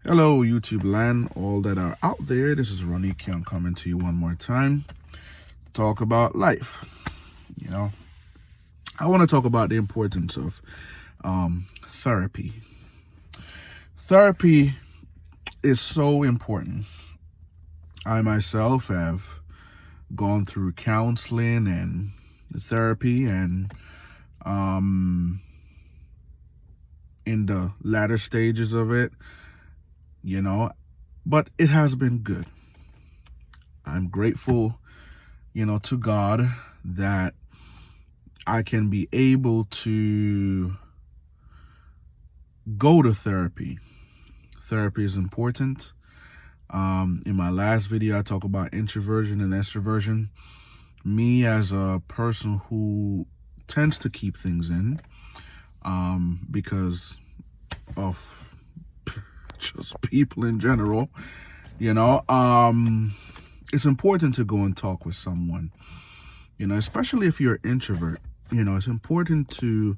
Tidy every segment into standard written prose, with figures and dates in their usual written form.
Hello, YouTube land, all that are out there. This is Ronnie Keon coming to you one more time. Talk about life. I want to talk about the importance of therapy. Therapy is so important. I myself have gone through counseling and therapy, and in the latter stages of it, but it has been good. I'm grateful, to God that I can be able to go to therapy. Therapy is important. In my last video, I talk about introversion and extroversion. Me as a person who tends to keep things in, because of just people in general, it's important to go and talk with someone, especially if you're an introvert. It's important to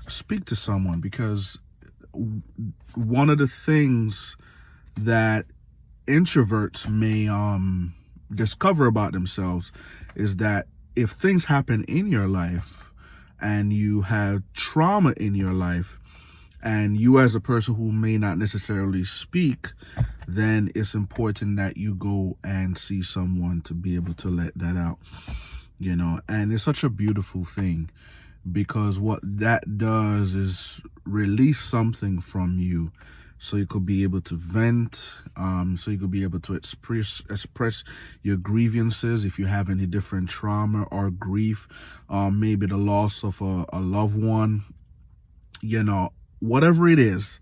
speak to someone, because one of the things that introverts may discover about themselves is that if things happen in your life and you have trauma in your life, and you as a person who may not necessarily speak, then it's important that you go and see someone to be able to let that out, and it's such a beautiful thing, because what that does is release something from you, so you could be able to vent, so you could be able to express your grievances if you have any different trauma or grief, maybe the loss of a loved one, whatever it is.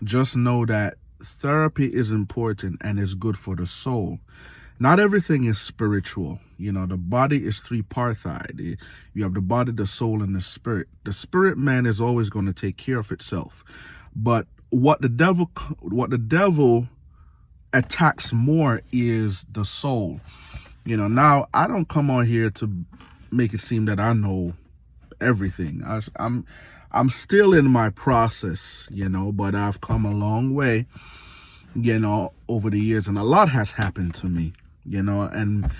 Just know that therapy is important and it's good for the soul. Not everything is spiritual. The body is three-partite. You have the body, the soul, and the spirit. The spirit man is always going to take care of itself. But what the devil attacks more is the soul. Now, I don't come on here to make it seem that I know everything. I'm still in my process, but I've come a long way, over the years, and a lot has happened to me, and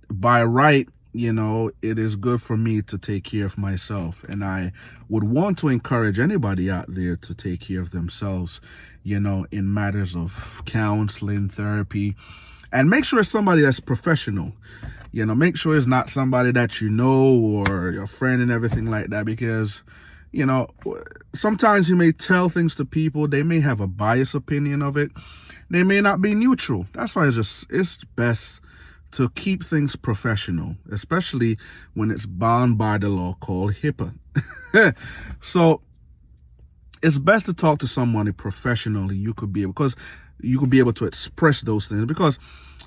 by right, it is good for me to take care of myself. And I would want to encourage anybody out there to take care of themselves, in matters of counseling, therapy, and make sure it's somebody that's professional. Make sure it's not somebody that or your friend and everything like that, because, sometimes you may tell things to people, they may have a biased opinion of it. They may not be neutral. That's why it's best to keep things professional, especially when it's bound by the law called HIPAA. So it's best to talk to somebody professionally. Because you could be able to express those things, because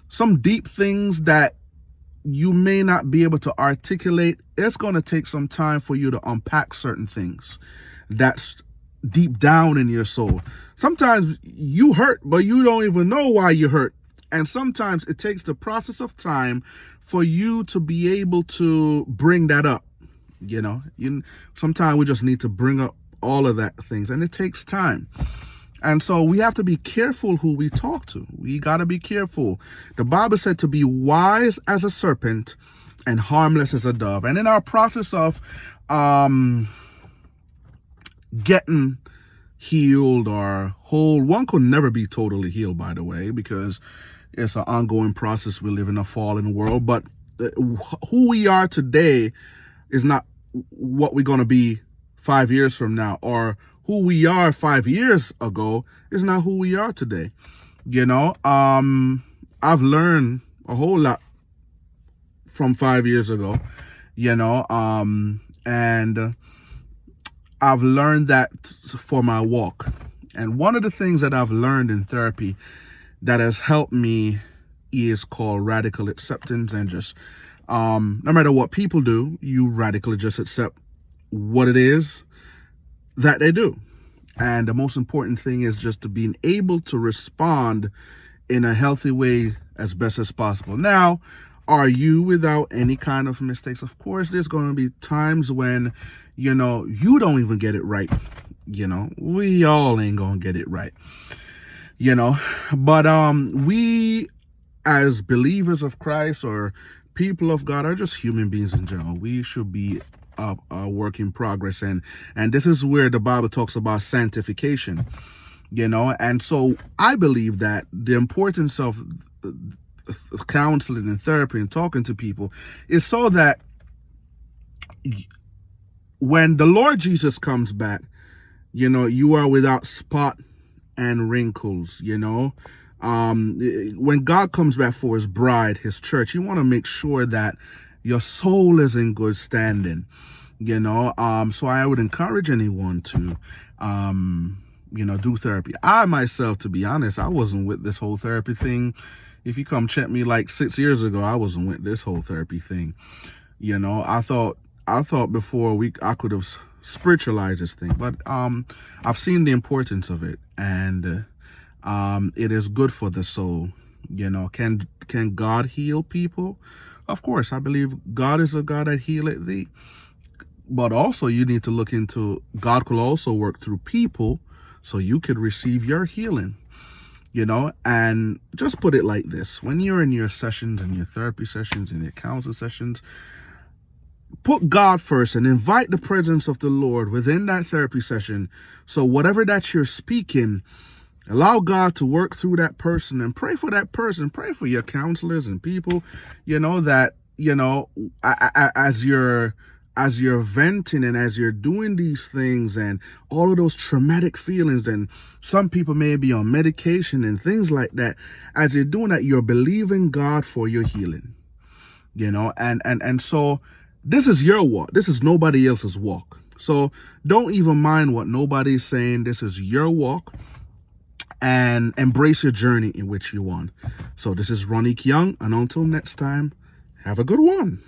some deep things that you may not be able to articulate, it's going to take some time for you to unpack certain things that's deep down in your soul. Sometimes you hurt, but you don't even know why you hurt. And sometimes it takes the process of time for you to be able to bring that up. Sometimes we just need to bring up all of that things, and it takes time. And so we have to be careful who we talk to. We got to be careful. The Bible said to be wise as a serpent and harmless as a dove. And in our process of getting healed or whole, one could never be totally healed, by the way, because it's an ongoing process. We live in a fallen world. But who we are today is not what we're going to be 5 years from now, or who we are 5 years ago is not who we are today. I've learned a whole lot from 5 years ago, and I've learned that for my walk. And one of the things that I've learned in therapy that has helped me is called radical acceptance. And just, no matter what people do, you radically just accept what it is that they do. And the most important thing is just to be able to respond in a healthy way as best as possible. Now, are you without any kind of mistakes? Of course, there's going to be times when, you don't even get it right. We all ain't gonna get it right, but we as believers of Christ or people of God are just human beings in general. We should be a work in progress, and this is where the Bible talks about sanctification, and so I believe that the importance of counseling and therapy and talking to people is so that when the Lord Jesus comes back, you are without spot and wrinkles. When God comes back for his bride, his church, you want to make sure that your soul is in good standing, so I would encourage anyone to do therapy. I myself, to be honest, I wasn't with this whole therapy thing. If you come check me like 6 years ago, I wasn't with this whole therapy thing. I thought before I could have spiritualized this thing, but I've seen the importance of it, and it is good for the soul. Can God heal people? Of course, I believe God is a God that healeth thee. But also you need to look into God could also work through people so you could receive your healing. And just put it like this: when you're in your sessions and your therapy sessions and your counseling sessions, put God first and invite the presence of the Lord within that therapy session. So whatever that you're speaking, allow God to work through that person, and pray for that person. Pray for your counselors and people, that, as you're venting and as you're doing these things and all of those traumatic feelings, and some people may be on medication and things like that, as you're doing that, you're believing God for your healing, and so this is your walk. This is nobody else's walk. So don't even mind what nobody's saying. This is your walk, and embrace your journey in which you're on. So this is Ronique Young, and until next time, have a good one.